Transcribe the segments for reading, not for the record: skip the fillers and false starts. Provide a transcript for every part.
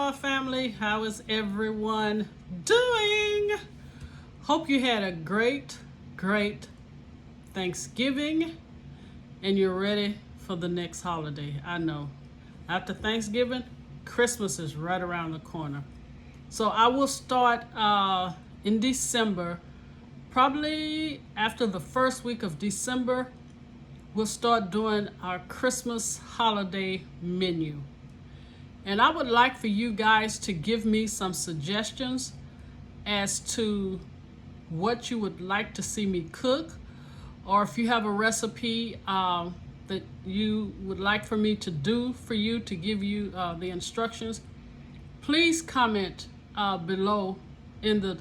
Aloha family, how is everyone doing? Hope you had a great Thanksgiving and you're ready for the next holiday. I know after Thanksgiving, Christmas is right around the corner. So I will start in December, probably after the first week of December, we'll start doing our Christmas holiday menu. And I would like for you guys to give me some suggestions as to what you would like to see me cook, or if you have a recipe that you would like for me to do for you, to give you the instructions. Please comment below in the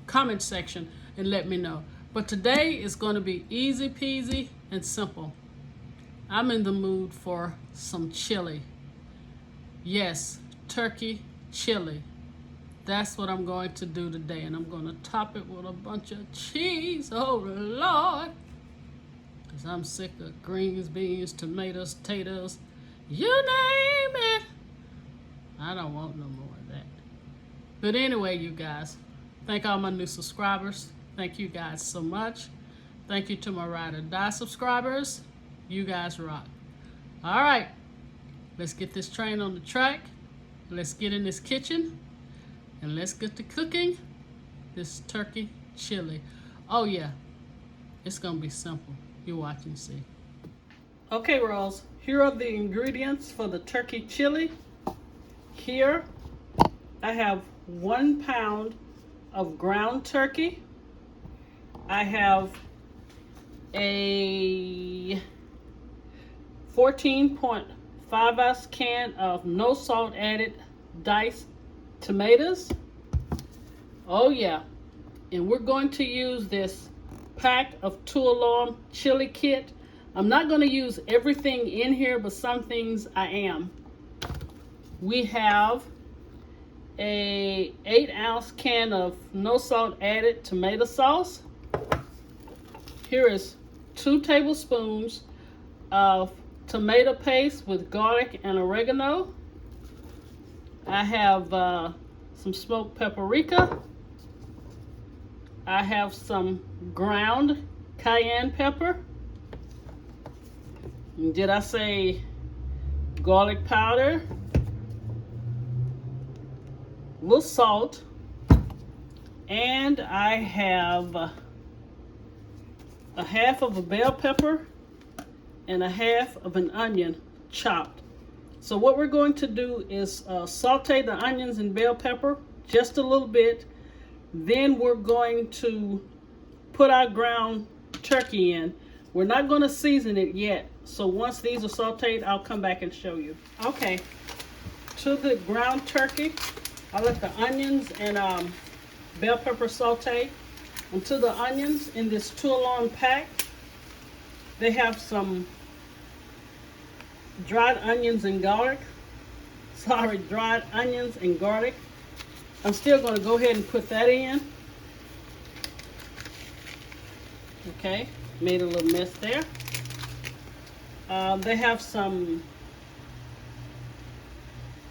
comment section and let me know. But today is going to be easy peasy and simple. I'm in the mood for some chili. Yes, turkey chili. That's what I'm going to do today, and I'm going to top it with a bunch of cheese. Oh Lord, because I'm sick of greens, beans, tomatoes, taters, you name it. I don't want no more of that. But anyway, you guys, thank all my new subscribers. Thank you guys so much. Thank you to my Ride or Die subscribers. You guys rock. All right. Let's get this train on the track. Let's get in this kitchen and let's get to cooking this turkey chili. Oh yeah, it's gonna be simple. You watch and see. Okay, Rose, here are the ingredients for the turkey chili. Here I have 1 pound of ground turkey. I have a 14.5 ounce can of no salt added diced tomatoes. Oh yeah, and we're going to use this pack of 2 alarm chili kit. I'm not going to use everything in here, but some things I am. We have a 8 ounce can of no salt added tomato sauce. Here is 2 tablespoons of tomato paste with garlic and oregano. I have some smoked paprika. I have some ground cayenne pepper. Did I say garlic powder? A little salt. And I have a half of a bell pepper and a half of an onion chopped. So what we're going to do is saute the onions and bell pepper just a little bit. Then we're going to put our ground turkey in. We're not going to season it yet. So once these are sauteed, I'll come back and show you. Okay, to the ground turkey, I let the onions and bell pepper saute. And to the onions in this 2 alarm pack, they have some dried onions and garlic. Dried onions and garlic. I'm still going to go ahead and put that in. Okay, made a little mess there. They have some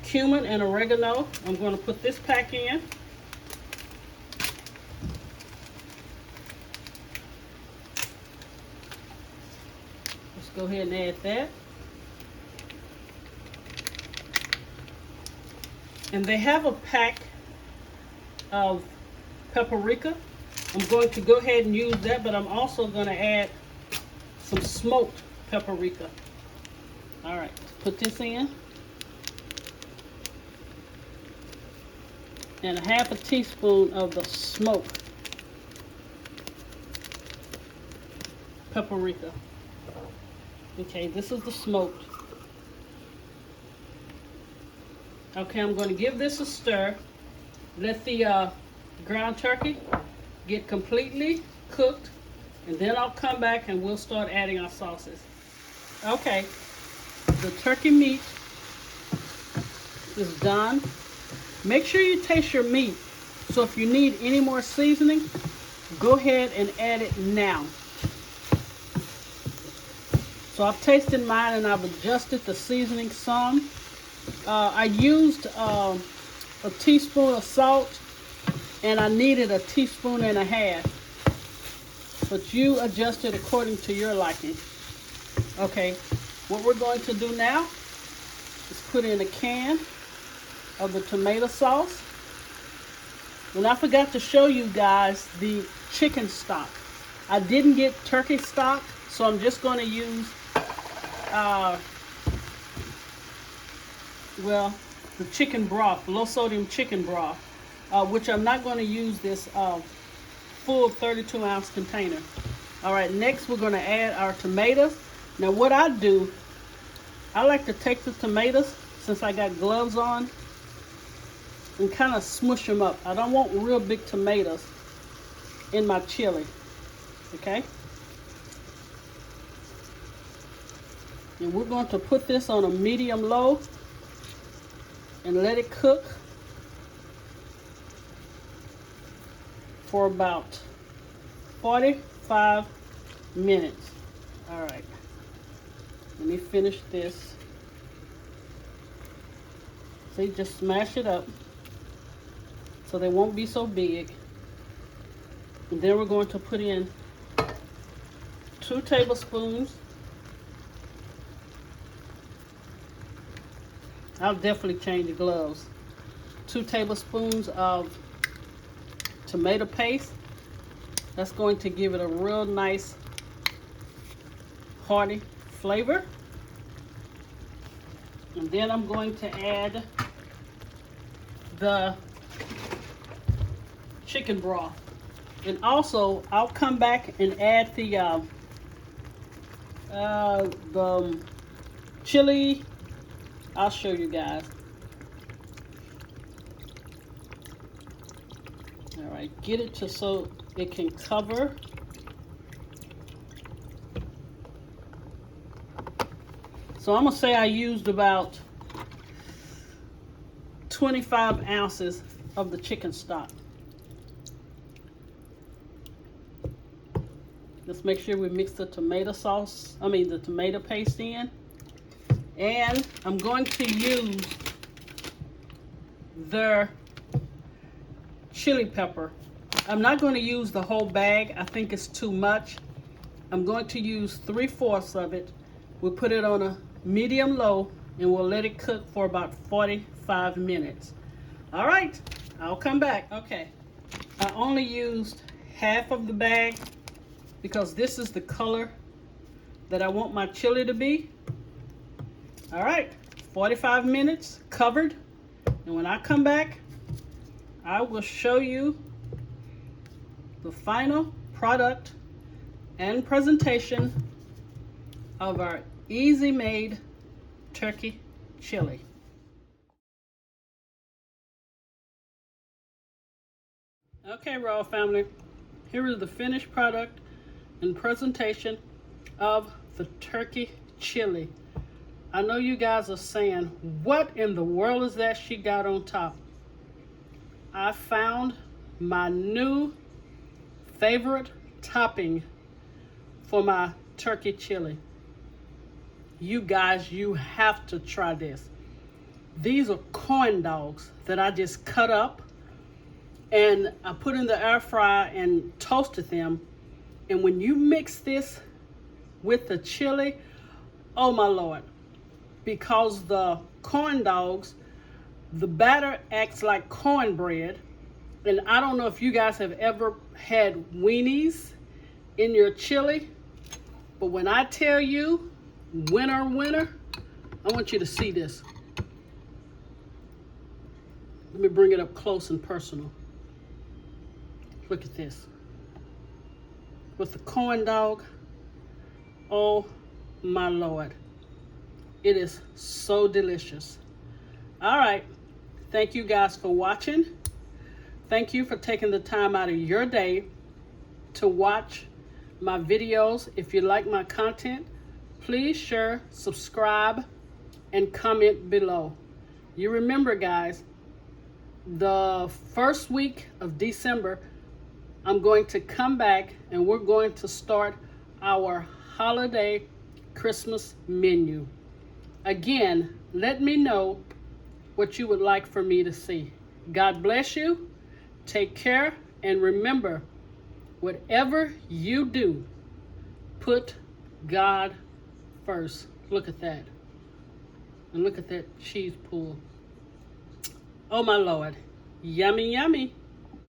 cumin and oregano. I'm going to put this pack in. Go ahead and add that. And they have a pack of paprika. I'm going to go ahead and use that, but I'm also going to add some smoked paprika. All right, put this in. And a half a teaspoon of the smoked paprika. Okay, this is the smoked. Okay, I'm going to give this a stir. Let the ground turkey get completely cooked, and then I'll come back and we'll start adding our sauces. Okay, the turkey meat is done. Make sure you taste your meat. So if you need any more seasoning, go ahead and add it now. So I've tasted mine and I've adjusted the seasoning some. I used a teaspoon of salt, and I needed a teaspoon and a half. But you adjust it according to your liking. Okay, what we're going to do now is put in a can of the tomato sauce. And I forgot to show you guys the chicken stock. I didn't get turkey stock, so I'm just going to use, the chicken broth, low sodium chicken broth, which I'm not going to use this full 32-ounce container. All right, next we're going to add our tomatoes. Now what I do, I like to take the tomatoes, since I got gloves on, and kind of smush them up. I don't want real big tomatoes in my chili, okay? And we're going to put this on a medium low and let it cook for about 45 minutes. All right, let me finish this. See, just smash it up so they won't be so big. And then we're going to put in 2 tablespoons. I'll definitely change the gloves. 2 tablespoons of tomato paste. That's going to give it a real nice hearty flavor. And then I'm going to add the chicken broth. And also, I'll come back and add the chili. I'll show you guys. All right, get it to so it can cover. So I'm gonna say I used about 25 ounces of the chicken stock. Let's make sure we mix the tomato sauce, the tomato paste in. And I'm going to use their chili pepper. I'm not going to use the whole bag. I think it's too much. I'm going to use 3/4 of it. We'll put it on a medium low and we'll let it cook for about 45 minutes. All right, I'll come back. Okay, I only used half of the bag because this is the color that I want my chili to be. All right, 45 minutes covered. And when I come back, I will show you the final product and presentation of our easy made turkey chili. Okay, Raw family, here is the finished product and presentation of the turkey chili. I know you guys are saying, what in the world is that she got on top? I found my new favorite topping for my turkey chili. You guys, you have to try this. These are corn dogs that I just cut up and I put in the air fryer and toasted them. And when you mix this with the chili, oh my Lord. Because the corn dogs, the batter acts like cornbread. And I don't know if you guys have ever had weenies in your chili, but when I tell you, winner, winner, I want you to see this. Let me bring it up close and personal. Look at this. With the corn dog, oh my Lord. It is so delicious. All right, thank you guys for watching. Thank you for taking the time out of your day to watch my videos. If you like my content, please share, subscribe, and comment below. You remember, guys, the first week of December, I'm going to come back and we're going to start our holiday Christmas menu. Again, let me know what you would like for me to see. God bless you. Take care. And remember, whatever you do, put God first. Look at that. And look at that cheese pool. Oh my Lord. Yummy, yummy.